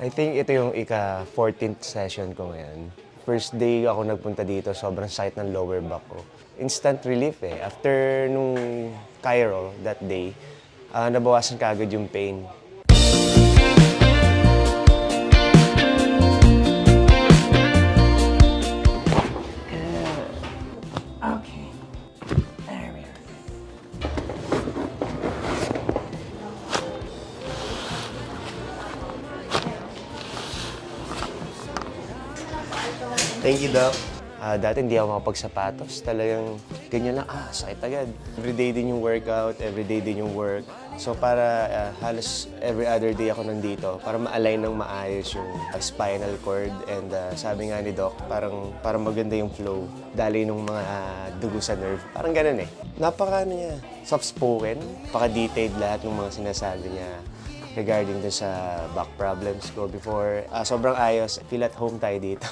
I think ito yung ika-14th session ko ngayon. First day ako nagpunta dito, sobrang sakit ng lower back ko. Instant relief eh. After nung Cairo that day, nabawasan kaagad yung pain. Okay. There we are. Thank you, Doc. Dati hindi ako makapagsapatos. Talagang ganyan lang, sakit agad. Everyday din yung workout, everyday din yung work. So para halos every other day ako nandito para ma-align ng maayos yung spinal cord. And sabi nga ni Doc, parang maganda yung flow. Dali nung mga dugo sa nerve. Parang ganun eh. Napaka niya, soft-spoken, paka-detailed lahat ng mga sinasabi niya regarding dun sa back problems ko before. Sobrang ayos. Feel at home tayo dito.